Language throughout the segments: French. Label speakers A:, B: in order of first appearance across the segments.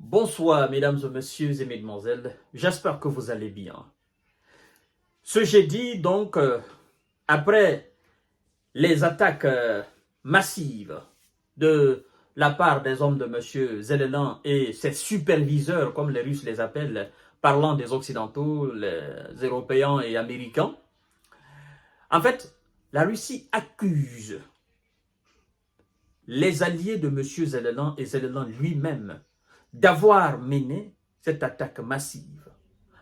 A: Bonsoir mesdames et messieurs et mesdemoiselles, j'espère que vous allez bien. Ce jeudi donc, après les attaques massives de la part des hommes de M. Zelensky et ses superviseurs, comme les Russes les appellent, parlant des Occidentaux, les Européens et Américains, en fait, la Russie accuse les alliés de M. Zelensky et Zelensky lui-même d'avoir mené cette attaque massive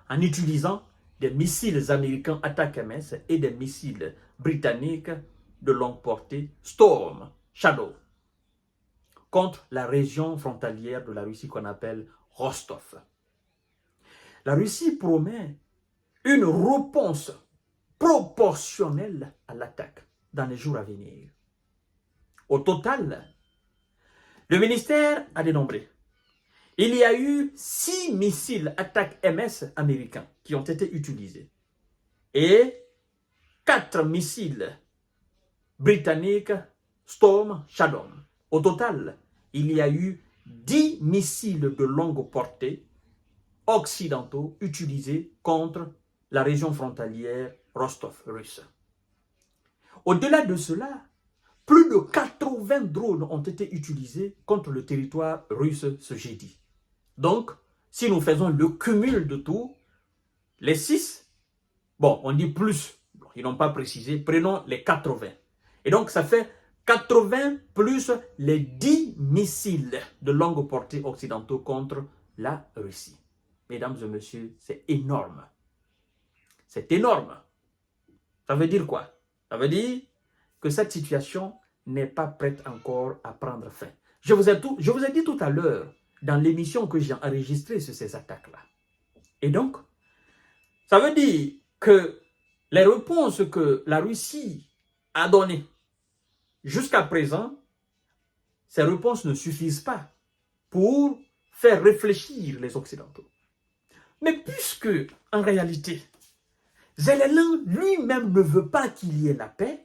A: en utilisant des missiles américains Attack-MS et des missiles britanniques de longue portée Storm Shadow contre la région frontalière de la Russie qu'on appelle Rostov. La Russie promet une réponse proportionnelle à l'attaque dans les jours à venir. Au total, le ministère a dénombré. Il y a eu 6 missiles Attack-MS américains qui ont été utilisés et 4 missiles britanniques Storm Shadow. Au total, il y a eu 10 missiles de longue portée occidentaux utilisés contre la région frontalière Rostov russe. Au-delà de cela, plus de 80 drones ont été utilisés contre le territoire russe ce jeudi. Donc, si nous faisons le cumul de tout, les 6, bon, on dit plus, ils n'ont pas précisé, prenons les 80. Et donc, ça fait 80 plus les 10 missiles de longue portée occidentaux contre la Russie. Mesdames et messieurs, c'est énorme. C'est énorme. Ça veut dire quoi? Ça veut dire que cette situation n'est pas prête encore à prendre fin. Je vous ai dit tout à l'heure, dans l'émission que j'ai enregistrée sur ces attaques-là. Et donc, ça veut dire que les réponses que la Russie a données jusqu'à présent, ces réponses ne suffisent pas pour faire réfléchir les Occidentaux. Mais puisque, en réalité, Zelensky lui-même ne veut pas qu'il y ait la paix,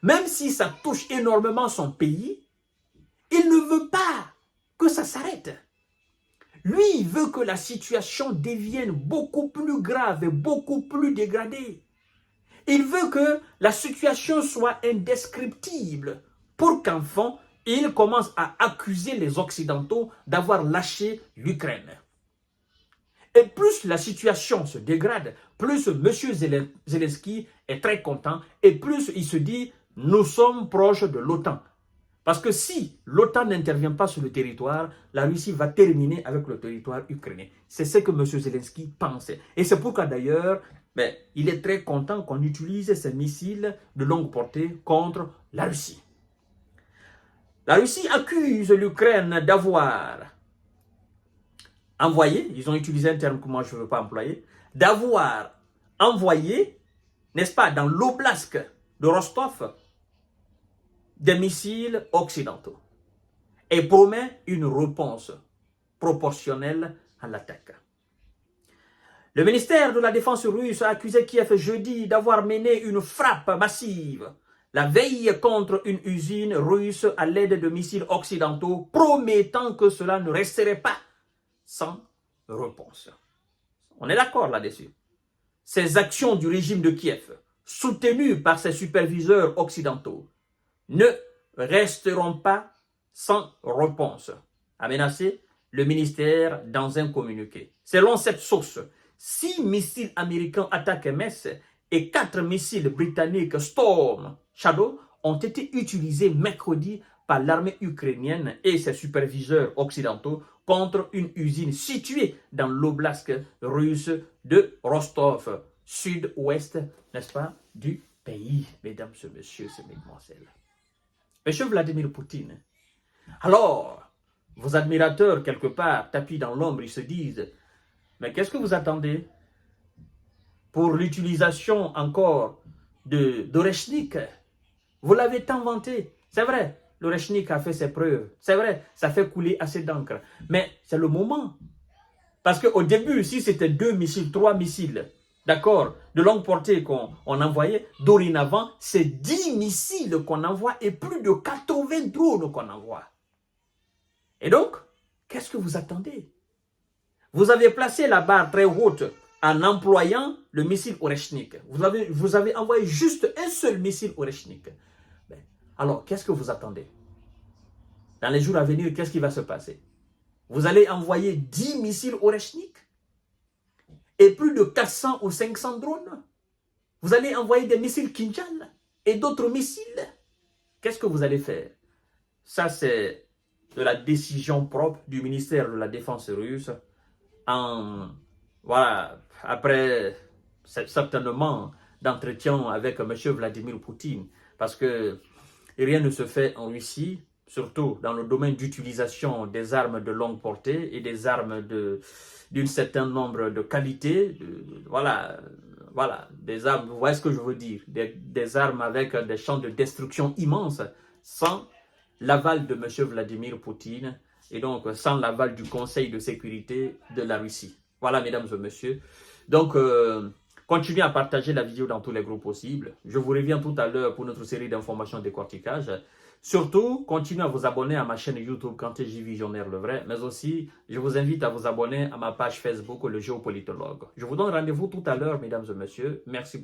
A: même si ça touche énormément son pays, il ne veut pas que ça s'arrête. Lui, il veut que la situation devienne beaucoup plus grave et beaucoup plus dégradée. Il veut que la situation soit indescriptible pour qu'enfin, il commence à accuser les Occidentaux d'avoir lâché l'Ukraine. Et plus la situation se dégrade, plus M. Zelensky est très content et plus il se dit « nous sommes proches de l'OTAN ». Parce que si l'OTAN n'intervient pas sur le territoire, la Russie va terminer avec le territoire ukrainien. C'est ce que M. Zelensky pense. Et c'est pourquoi d'ailleurs, il est très content qu'on utilise ces missiles de longue portée contre la Russie. La Russie accuse l'Ukraine d'avoir envoyé, ils ont utilisé un terme que moi je ne veux pas employer, d'avoir envoyé, n'est-ce pas, dans l'oblast de Rostov, des missiles occidentaux et promet une réponse proportionnelle à l'attaque. Le ministère de la Défense russe a accusé Kiev jeudi d'avoir mené une frappe massive la veille contre une usine russe à l'aide de missiles occidentaux, promettant que cela ne resterait pas sans réponse. On est d'accord là-dessus. Ces actions du régime de Kiev, soutenues par ses superviseurs occidentaux, ne resteront pas sans réponse, a menacé le ministère dans un communiqué. Selon cette source, 6 missiles américains Attack-MS et 4 missiles britanniques Storm Shadow ont été utilisés mercredi par l'armée ukrainienne et ses superviseurs occidentaux contre une usine située dans l'oblast russe de Rostov, sud-ouest, n'est-ce pas, du pays, mesdames et messieurs et mesdemoiselles. Monsieur Vladimir Poutine, alors, vos admirateurs, quelque part, tapis dans l'ombre, ils se disent, mais qu'est-ce que vous attendez pour l'utilisation encore d'Oreshnik? Vous l'avez tant vanté, c'est vrai, l'Oreshnik a fait ses preuves, c'est vrai, ça fait couler assez d'encre, mais c'est le moment. Parce qu'au début, si c'était 2 missiles, 3 missiles, d'accord, de longue portée qu'on envoyait, dorénavant, c'est 10 missiles qu'on envoie et plus de 80 drones qu'on envoie. Et donc, qu'est-ce que vous attendez? Vous avez placé la barre très haute en employant le missile Oreshnik. Vous avez envoyé juste un seul missile Oreshnik. Alors, qu'est-ce que vous attendez? Dans les jours à venir, qu'est-ce qui va se passer? Vous allez envoyer 10 missiles Oreshnik et plus de 400 ou 500 drones. Vous allez envoyer des missiles Kinjal et d'autres missiles. Qu'est-ce que vous allez faire? Ça, c'est de la décision propre du ministère de la Défense russe. Voilà, après certainement d'entretien avec M. Vladimir Poutine. Parce que rien ne se fait en Russie, surtout dans le domaine d'utilisation des armes de longue portée et des armes d'un certain nombre de qualités. Voilà, des armes, vous voyez ce que je veux dire, des armes avec des champs de destruction immenses, sans l'aval de M. Vladimir Poutine et donc sans l'aval du Conseil de sécurité de la Russie. Voilà, mesdames et messieurs. Donc, continuez à partager la vidéo dans tous les groupes possibles. Je vous reviens tout à l'heure pour notre série d'informations décortiquage. Surtout, continuez à vous abonner à ma chaîne YouTube Kanté J Visionnaire le vrai, mais aussi, je vous invite à vous abonner à ma page Facebook Le Géopolitologue. Je vous donne rendez-vous tout à l'heure, mesdames et messieurs. Merci beaucoup.